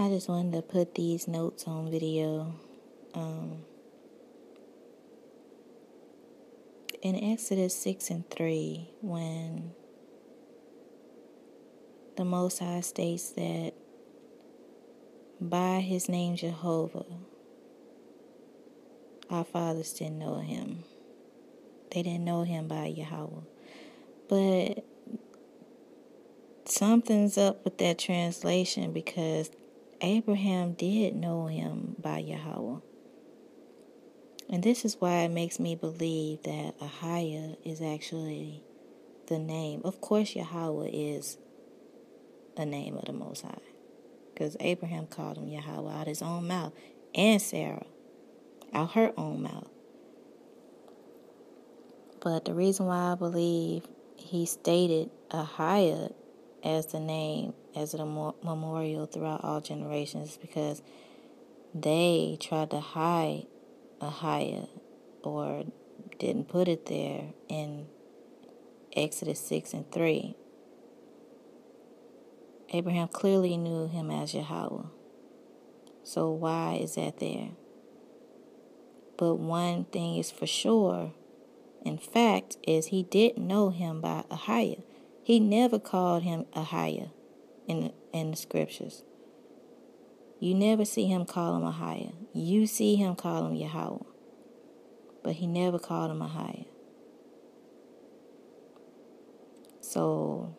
I just wanted to put these notes on video. In Exodus 6:3, when the Most High states that by his name Jehovah, our fathers didn't know him. They didn't know him by Yahawah. But something's up with that translation, because Abraham did know him by Yahawah. And this is why it makes me believe that Ahayah is actually the name. Of course, Yahawah is a name of the Most High, because Abraham called him Yahawah out his own mouth, and Sarah out her own mouth. But the reason why I believe he stated Ahayah as the name, as a memorial throughout all generations, is because they tried to hide Ahayah, or didn't put it there in Exodus 6:3. Abraham clearly knew him as Yahawah. So why is that there? But one thing is for sure, in fact, is he didn't know him by Ahayah. He never called him Ahayah in the scriptures. You never see him call him Ahayah. You see him call him Yahawah. But he never called him Ahayah. So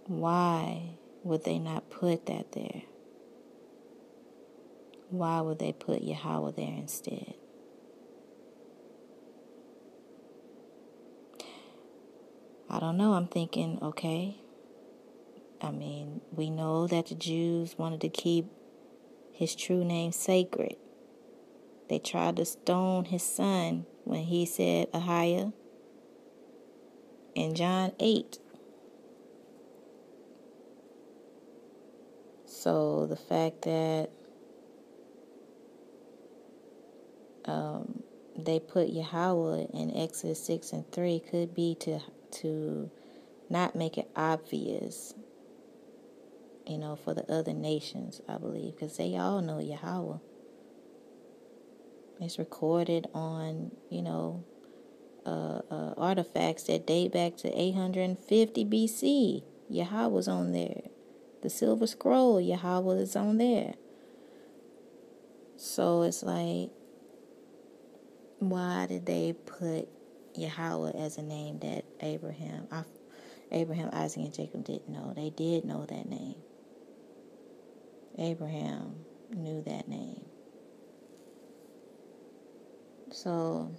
why would they not put that there? Why would they put Yahawah there instead? I don't know. I'm thinking, okay. I mean, we know that the Jews wanted to keep his true name sacred. They tried to stone his son when he said Ahayah in John 8. So the fact that they put Yahawah in Exodus 6:3 could be to not make it obvious, for the other nations, I believe, because they all know Yahawah. It's recorded on, artifacts that date back to 850 BC. Yahawah's on there. The silver scroll, Yahawah is on there. So it's like, why did they put Yahawah as a name that Abraham, Isaac, and Jacob didn't know? They did know that name. Abraham knew that name. So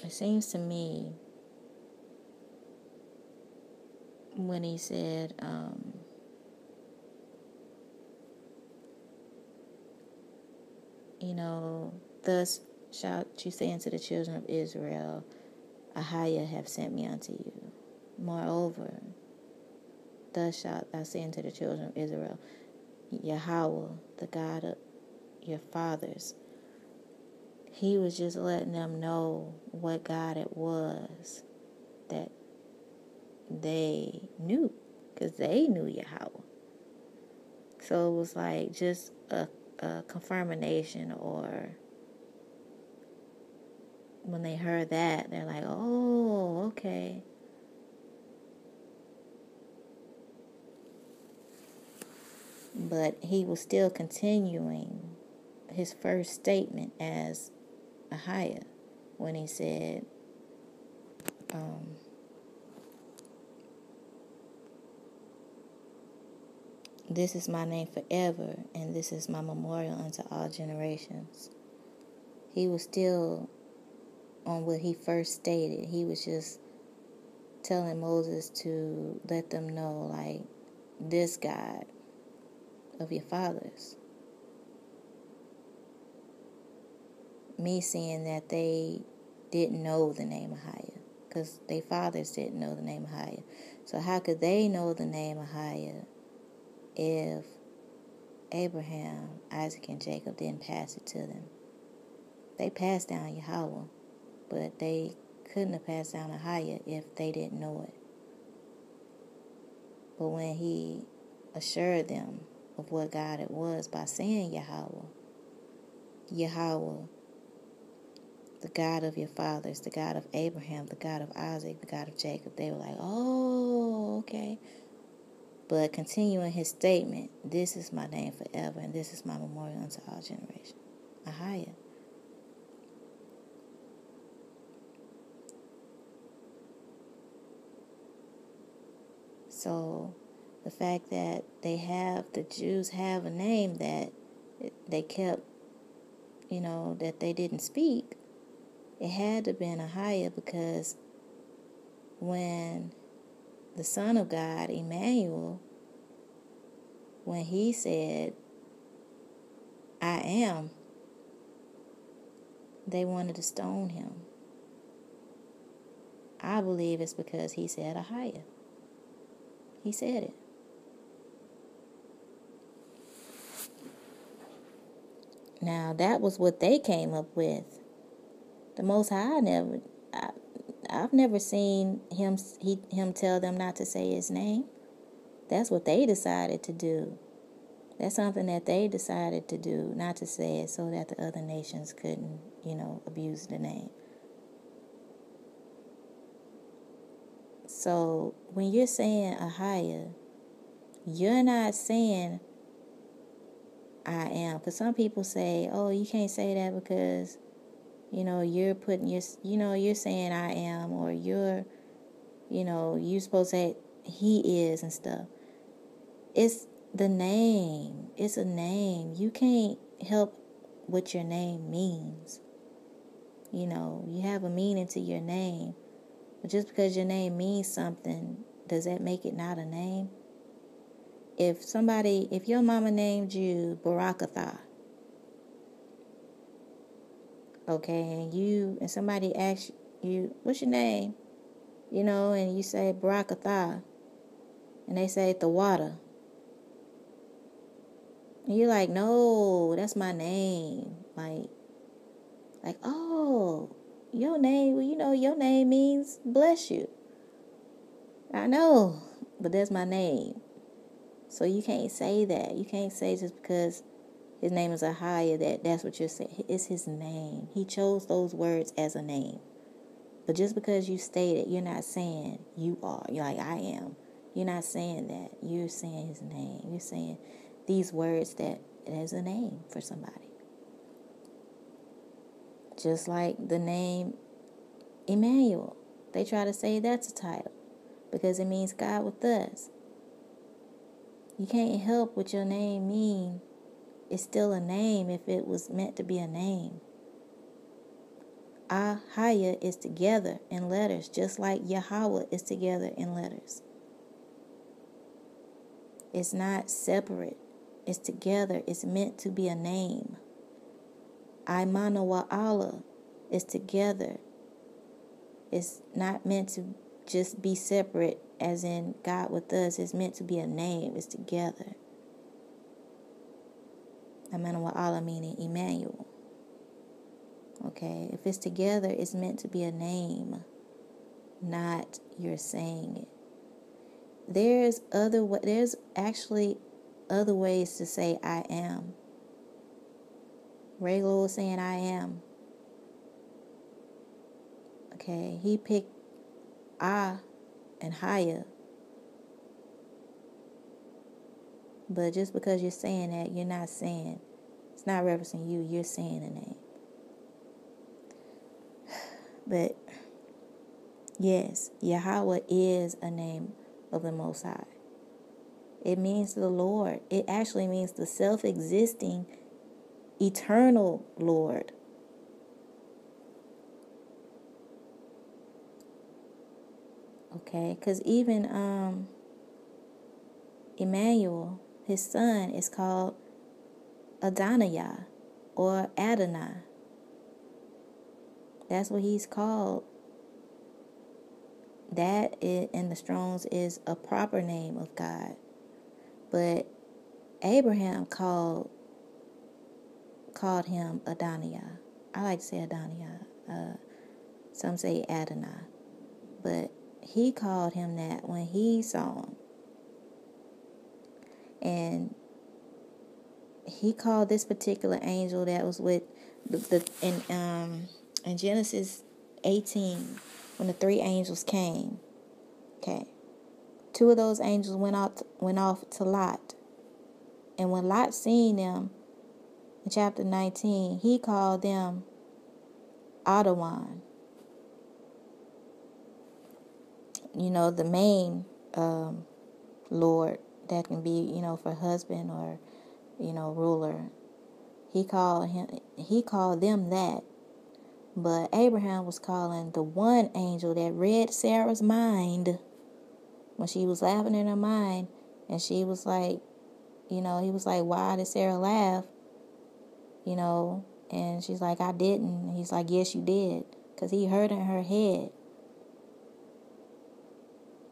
it seems to me, when he said, thus shalt you say unto the children of Israel, Ahayah have sent me unto you. Moreover, thus shalt thou say unto the children of Israel, Yahawah, the God of your fathers. He was just letting them know what God it was that they knew, because they knew Yahawah. So it was like just a confirmation, or when they heard that, they're like, oh, okay. But he was still continuing his first statement as Ahayah when he said, this is my name forever, and this is my memorial unto all generations. He was still on what he first stated. He was just telling Moses to let them know, like, this God of your fathers. Me seeing that they didn't know the name Ahayah, because their fathers didn't know the name Ahayah. So how could they know the name Ahayah if Abraham, Isaac, and Jacob didn't pass it to them? They passed down Yahawah, but they couldn't have passed down Ahayah if they didn't know it. But when he assured them of what God it was by saying Yahawah, Yahawah, the God of your fathers, the God of Abraham, the God of Isaac, the God of Jacob, they were like, oh, okay. But continuing his statement, this is my name forever, and this is my memorial unto all generations. Ahayah. So the fact that the Jews have a name that they kept, that they didn't speak, it had to have been Ahayah, because when the Son of God, Emmanuel, when he said, I am, they wanted to stone him. I believe it's because he said Ahayah. He said it. Now, that was what they came up with. The Most High I've never seen him tell them not to say his name. That's what they decided to do. That's something that they decided to do, not to say it so that the other nations couldn't, abuse the name. So when you're saying Ahayah, you're not saying I am. Because some people say, oh, you can't say that because, you're putting you're saying I am, or you're supposed to say he is and stuff. It's the name. It's a name. You can't help what your name means. You have a meaning to your name. But just because your name means something, does that make it not a name? If your mama named you Barakatha, okay, and somebody asks you, what's your name? And you say Barakatha, and they say Thawada. And you're like, no, that's my name. Like, oh, your name, your name means bless you. I know, but that's my name. So you can't say that. You can't say just because his name is Ahayah that's what you're saying. It's his name. He chose those words as a name. But just because you state it, you're not saying you are. You're like, I am. You're not saying that. You're saying his name. You're saying these words that as a name for somebody. Just like the name Emmanuel. They try to say that's a title because it means God with us. You can't help what your name means. It's still a name if it was meant to be a name. Ahayah is together in letters, just like Yahawah is together in letters. It's not separate. It's together. It's meant to be a name. Imana wa Allah is together. It's not meant to just be separate, as in God with us. It's meant to be a name. It's together. Imana wa Allah meaning Emmanuel. Okay, if it's together, it's meant to be a name, not you're saying it. There's actually other ways to say I am. Raylo was saying I am. Okay, he picked and Haya. But just because you're saying that, you're not saying, it's not referencing you, you're saying a name. But yes, Yahawah is a name of the Most High. It means the Lord. It actually means the self-existing, eternal Lord. Okay, because even Emmanuel, his son, is called Adonijah or Adonai. That's what he's called. That in the Strongs is a proper name of God. But Abraham called him Adonijah. I like to say Adonijah. Some say Adonai. But he called him that when he saw him. And he called this particular angel that was with in Genesis 18, when the 3 angels came. Okay. 2 of those angels went off to Lot. And when Lot seen them in chapter 19, he called them Adawan. The main Lord that can be, for husband or, ruler. He called them that. But Abraham was calling the one angel that read Sarah's mind when she was laughing in her mind, and she was like, he was like, why did Sarah laugh? And she's like, I didn't. And he's like, yes, you did. Because he heard in her head.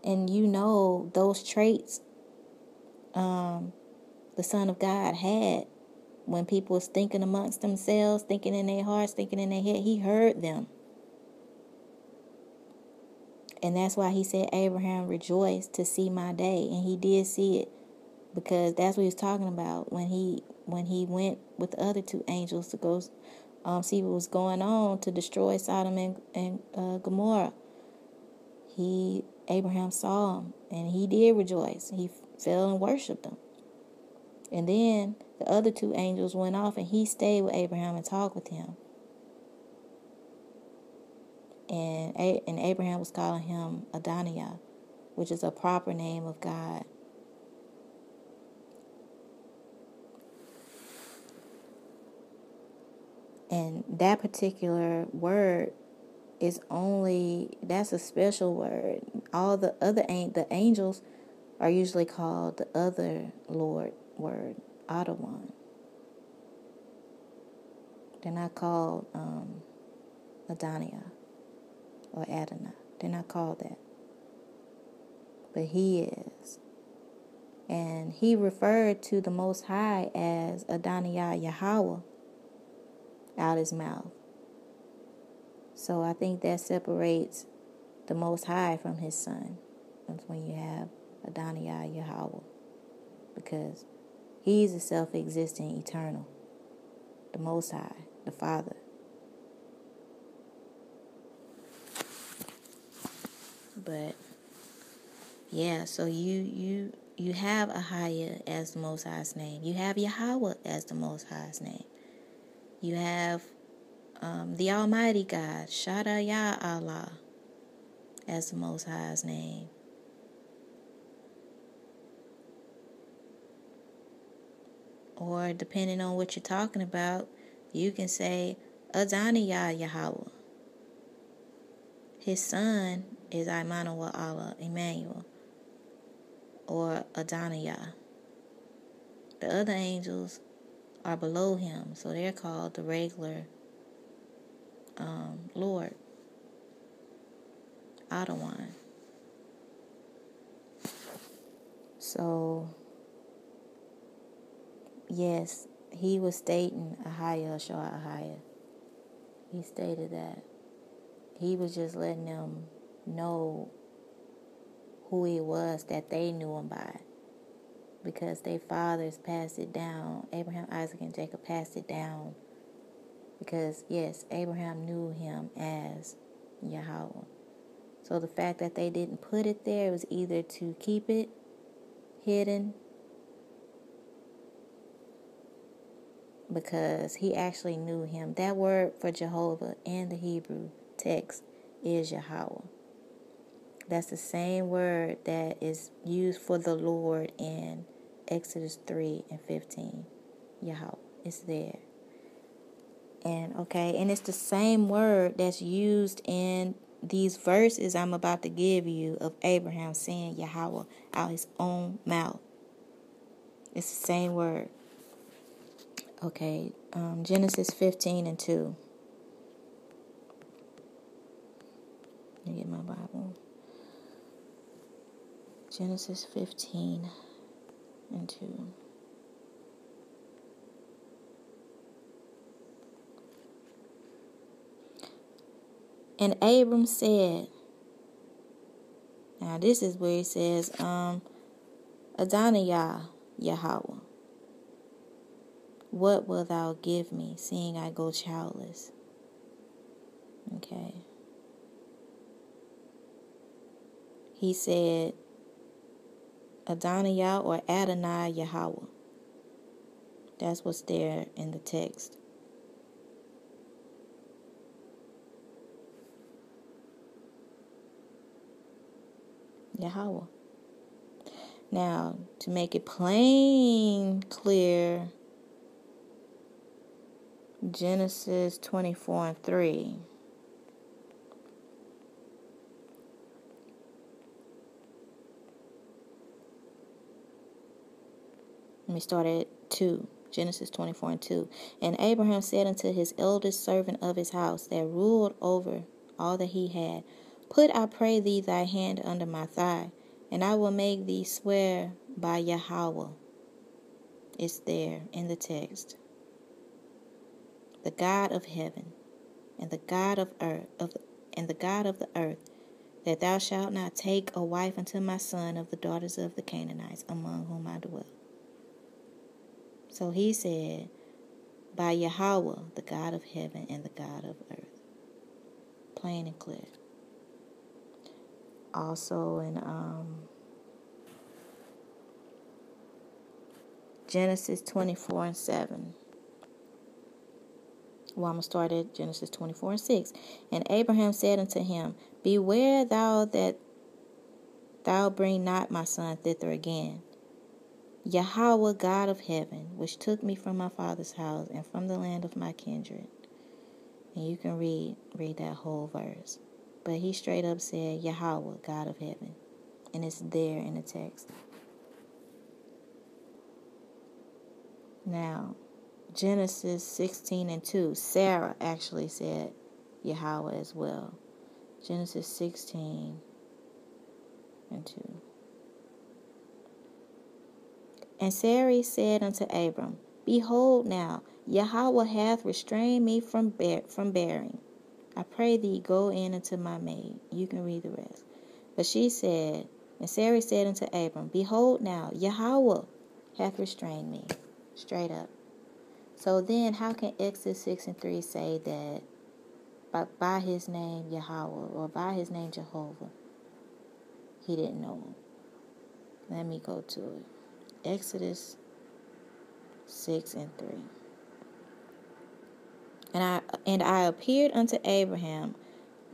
And those traits the Son of God had when people was thinking amongst themselves, thinking in their hearts, thinking in their head. He heard them. And that's why he said, Abraham rejoiced to see my day. And he did see it, because that's what he was talking about when he went with the other 2 angels to go see what was going on to destroy Sodom and Gomorrah. Abraham saw him, and he did rejoice. He fell and worshipped him. And then the other 2 angels went off, and he stayed with Abraham and talked with him. And Abraham was calling him Adonijah, which is a proper name of God. And that particular word that's a special word. All the other the angels are usually called the other Lord word, Adawan. They're not called Adonijah or Adonai. They're not called that. But he is. And he referred to the Most High as Ahayah Yahawah out his mouth. So I think that separates the Most High from his Son. That's when you have Ahayah Yahawah. Because he's a self-existing, eternal. The Most High, the Father. But yeah, so you have Ahayah as the Most High's name. You have Yahawah as the Most High's name. You have the Almighty God, Ahayah Yahawah, as the Most High's name. Or depending on what you're talking about, you can say Ahayah Yahawah. His son is Emmanuel, or Adonijah. The other angels are below him, so they're called the regular Lord, Adawan. So, yes, he was stating Ahayah. He stated that. He was just letting them know who he was, that they knew him by. Because their fathers passed it down. Abraham, Isaac, and Jacob passed it down. Because, yes, Abraham knew him as Yahawah. So the fact that they didn't put it there was either to keep it hidden, because he actually knew him. That word for Jehovah in the Hebrew text is Yahawah. That's the same word that is used for the Lord in Exodus 3 and 15. Yahawah. It's there. And it's the same word that's used in these verses I'm about to give you of Abraham saying Yahawah out his own mouth. It's the same word. Okay, Genesis 15 and 2. Let me get my Bible. Genesis 15 and 2. And Abram said, now this is where he says, Adonijah, Yahawah. What wilt thou give me, seeing I go childless? Okay. He said, Adonijah or Adonai Yahawah. That's what's there in the text. Yahawah. Now, to make it plain clear, Genesis 24:3. Let me start at 2. Genesis 24:2. And Abraham said unto his eldest servant of his house that ruled over all that he had, Put, I pray thee, thy hand under my thigh, and I will make thee swear by Yahawah. It's there in the text. The God of heaven and the God of earth, and the God of the earth, that thou shalt not take a wife unto my son of the daughters of the Canaanites, among whom I dwell. So he said, by Yahawah, the God of heaven and the God of earth. Plain and clear. Also in Genesis 24:7. Well, I'm going to start at Genesis 24:6. And Abraham said unto him, Beware thou that thou bring not my son thither again. Yahawah, God of heaven, which took me from my father's house and from the land of my kindred. And you can read that whole verse. But he straight up said, Yahawah, God of heaven. And it's there in the text. Now, Genesis 16:2. Sarah actually said Yahawah as well. Genesis 16:2. And Sarai said unto Abram, Behold now, Yahawah hath restrained me from bearing. I pray thee, go in unto my maid. You can read the rest. But she said, and Sarai said unto Abram, Behold now, Yahawah hath restrained me. Straight up. So then, how can Exodus 6:3 say that by his name Yahawah or by his name Jehovah, he didn't know him? Let me go to it. Exodus 6:3. And I appeared unto Abraham,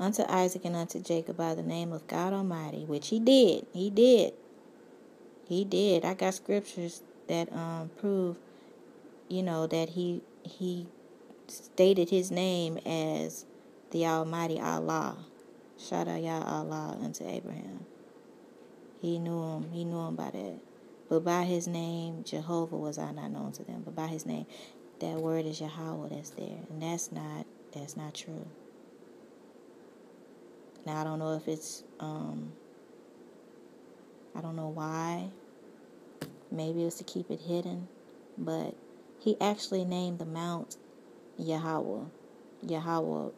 unto Isaac, and unto Jacob by the name of God Almighty, which he did. He did. I got scriptures that prove, that he stated his name as the Almighty Allah. Ahayah Yahawah unto Abraham. He knew him by that. But by his name, Jehovah was I not known to them. But by his name, that word is Yahawah that's there. And that's not true. Now, I don't know if it's, I don't know why. Maybe it was to keep it hidden. But he actually named the mount Yahawah. Yahawah,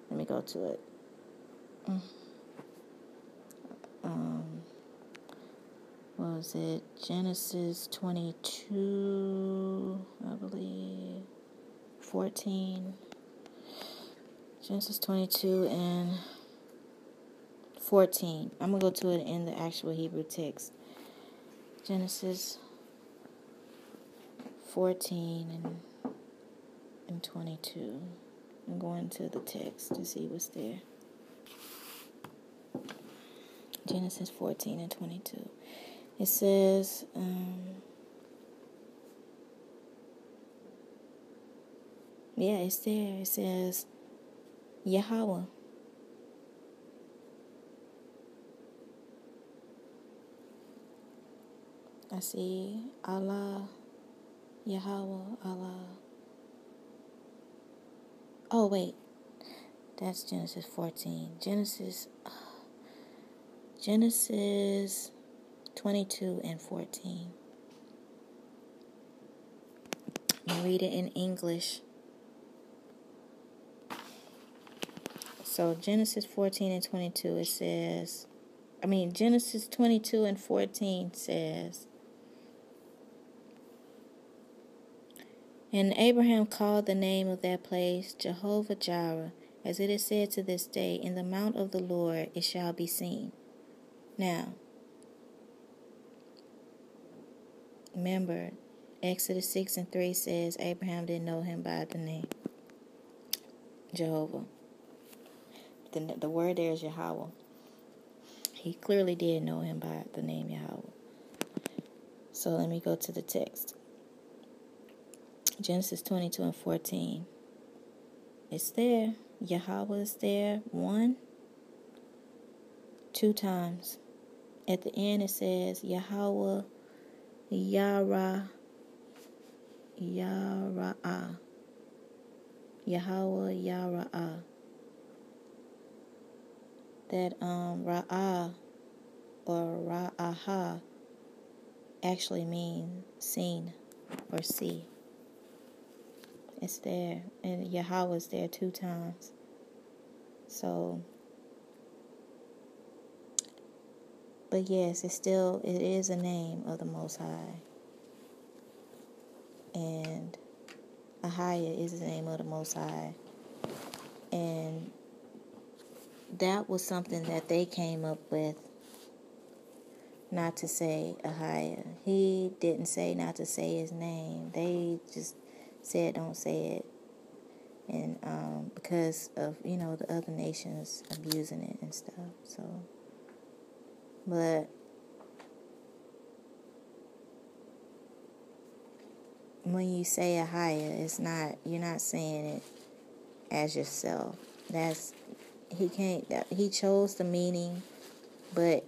let me go to it. What was it? Genesis 22, I believe, 14. Genesis 22 and 14. I'm going to go to it in the actual Hebrew text. Genesis 14 and 22. I'm going to the text to see what's there. Genesis 14 and 22. It says, it's there. It says, Yahawah. I see Allah, Yahawah, Allah. Oh, wait. That's Genesis 14. Genesis 22 and 14. I'll read it in English. So Genesis 14 and 22, it says, Genesis 22 and 14 says, And Abraham called the name of that place Jehovah Jireh, as it is said to this day, in the mount of the Lord it shall be seen. Now, remember, Exodus 6:3 says Abraham didn't know him by the name Jehovah. The word there is Yahawah. He clearly did know him by the name Yahawah. So let me go to the text. Genesis 22:14. It's there. Yahawah is there 2 times. At the end it says Yahawah Yara'ah. Yahawah Yara'ah. That Ra'ah or Ra'aha actually means seen or see. It's there. And Yahawah is there 2 times. So, but yes, it is a name of the Most High. And Ahayah is the name of the Most High. And that was something that they came up with, not to say Ahayah. He didn't say not to say his name. They just said don't say it. And because of, the other nations abusing it and stuff. So, but when you say Ahayah, you're not saying it as yourself. He chose the meaning, but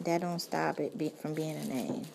that don't stop it from being a name.